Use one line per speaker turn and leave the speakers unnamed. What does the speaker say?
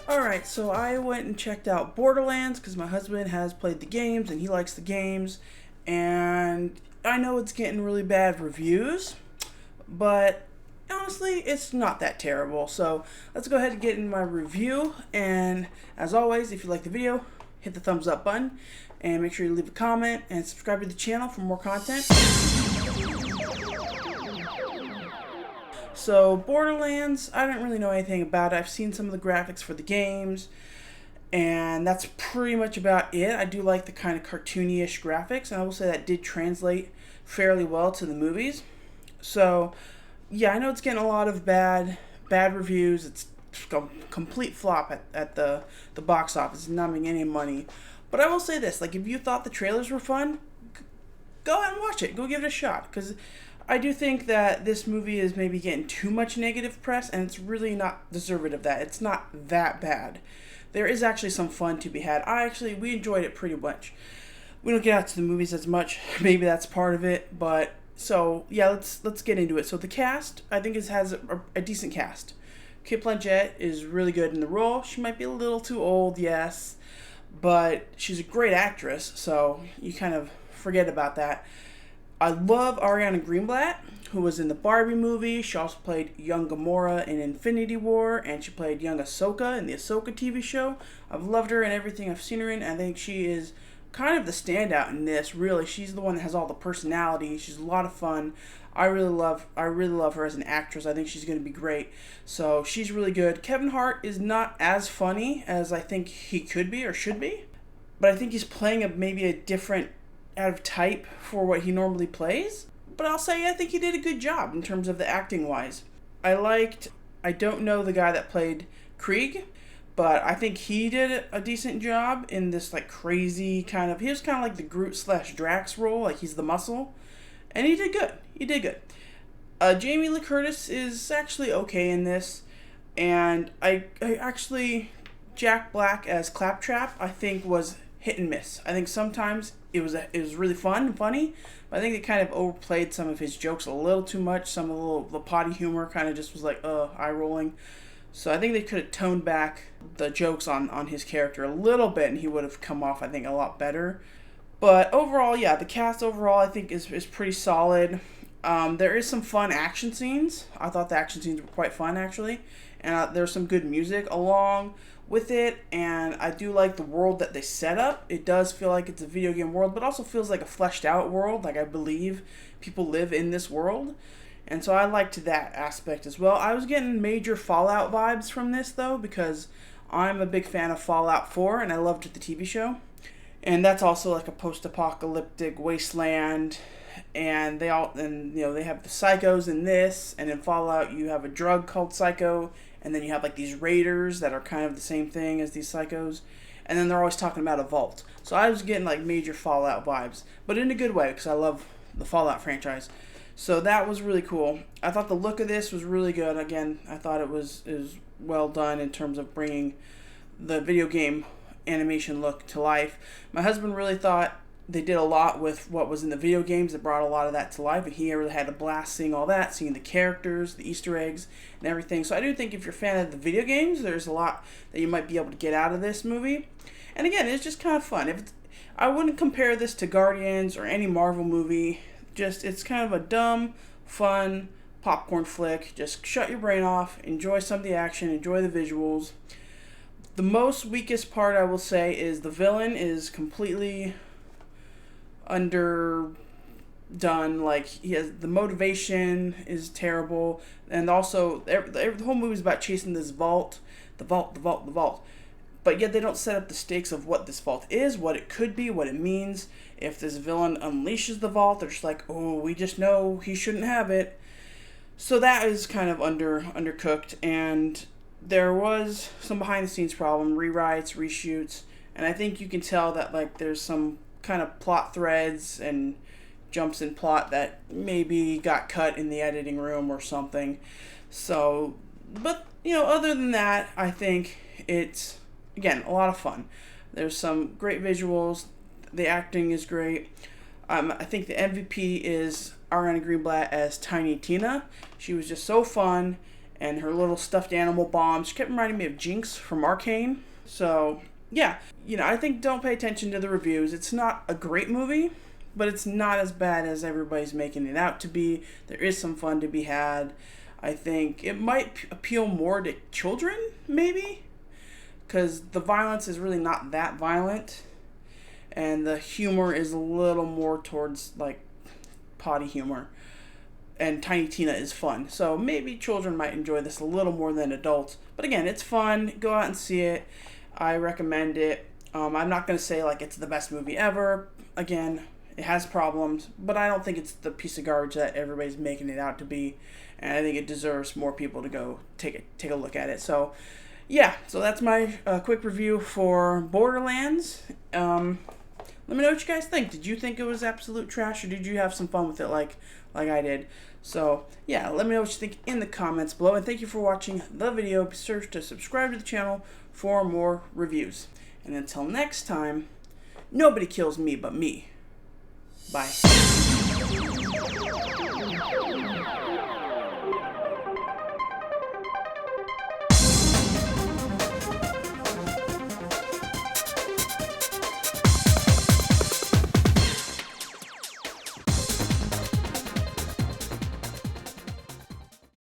Alright, so I went and checked out Borderlands because my husband has played the games and he likes the games. And I know it's getting really bad reviews, but honestly, it's not that terrible. So let's go ahead and get into my review. And as always, if you like the video, hit the thumbs up button and make sure you leave a comment and subscribe to the channel for more content. So Borderlands, I didn't really know anything about it. I've seen some of the graphics for the games, and that's pretty much about it. I do like the kind of cartoony-ish graphics, and I will say that did translate fairly well to the movies. So yeah, I know it's getting a lot of bad reviews. It's a complete flop at the box office. It's not making any money. But I will say this, like, if you thought the trailers were fun, go ahead and watch it. Go give it a shot, because I do think that this movie is maybe getting too much negative press, and it's really not deserving of that. It's not that bad. There is actually some fun to be had. We enjoyed it pretty much. We don't get out to the movies as much. Maybe that's part of it, but so yeah, let's get into it. So the cast, I think, has a decent cast. Kate Blanchett is really good in the role. She might be a little too old, yes, but she's a great actress, so you kind of forget about that. I love Ariana Greenblatt, who was in the Barbie movie. She also played young Gamora in Infinity War, and she played young Ahsoka in the Ahsoka TV show. I've loved her in everything I've seen her in. I think she is kind of the standout in this, really. She's the one that has all the personality. She's a lot of fun. I really love her as an actress. I think she's going to be great. So she's really good. Kevin Hart is not as funny as I think he could be or should be, but I think he's playing maybe a different out of type for what he normally plays. But I'll say I think he did a good job in terms of the acting wise. I don't know the guy that played Krieg, but I think he did a decent job in this like crazy he was kind of like the Groot/Drax role, like he's the muscle. And he did good. Jamie Lee Curtis is actually okay in this. And I actually, Jack Black as Claptrap, I think was hit and miss. I think sometimes it was really fun and funny, but I think they kind of overplayed some of his jokes a little too much. Some of the potty humor kind of just was like, eye rolling. So I think they could have toned back the jokes on his character a little bit, and he would have come off, I think, a lot better. But overall, yeah, the cast overall I think is pretty solid. There is some fun action scenes. I thought the action scenes were quite fun, actually. And there's some good music along with it, and I do like the world that they set up. It does feel like it's a video game world, but also feels like a fleshed out world. Like, I believe people live in this world, and so I liked that aspect as well. I was getting major Fallout vibes from this, though, because I'm a big fan of Fallout 4, and I loved the TV show. And that's also like a post-apocalyptic wasteland, and they have the psychos in this, and in Fallout you have a drug called Psycho, and then you have like these raiders that are kind of the same thing as these psychos, and then they're always talking about a vault. So I was getting like major Fallout vibes, but in a good way, because I love the Fallout franchise. So that was really cool. I thought the look of this was really good. Again, I thought it was well done in terms of bringing the video game animation look to life. My husband really thought they did a lot with what was in the video games that brought a lot of that to life, and he really had a blast seeing all that, seeing the characters, the Easter eggs, and everything. So I do think if you're a fan of the video games, there's a lot that you might be able to get out of this movie. And again, it's just kind of fun. I wouldn't compare this to Guardians or any Marvel movie. It's kind of a dumb, fun popcorn flick. Just shut your brain off, enjoy some of the action, enjoy the visuals. The most weakest part, I will say, is the villain is completely underdone. Like, the motivation is terrible, and also the whole movie is about chasing this vault, the vault. But yet they don't set up the stakes of what this vault is, what it could be, what it means. If this villain unleashes the vault, they're just like, oh, we just know he shouldn't have it. So that is kind of undercooked, and there was some behind-the-scenes problem, rewrites, reshoots, and I think you can tell that like there's some kind of plot threads and jumps in plot that maybe got cut in the editing room or something. So, but other than that, I think it's, again, a lot of fun. There's some great visuals. The acting is great. I think the MVP is Ariana Greenblatt as Tiny Tina. She was just so fun, and her little stuffed animal bombs kept reminding me of Jinx from Arcane. So yeah, I think don't pay attention to the reviews. It's not a great movie, but it's not as bad as everybody's making it out to be. There is some fun to be had. I think it might appeal more to children, maybe, because the violence is really not that violent, and the humor is a little more towards like potty humor, and Tiny Tina is fun. So maybe children might enjoy this a little more than adults. But again, it's fun. Go out and see it. I recommend it. I'm not going to say like it's the best movie ever. Again, it has problems, but I don't think it's the piece of garbage that everybody's making it out to be. And I think it deserves more people to go take a look at it. So yeah, so that's my quick review for Borderlands. Let me know what you guys think. Did you think it was absolute trash, or did you have some fun with it like I did? So yeah, let me know what you think in the comments below. And thank you for watching the video. Be sure to subscribe to the channel for more reviews. And until next time, nobody kills me but me. Bye.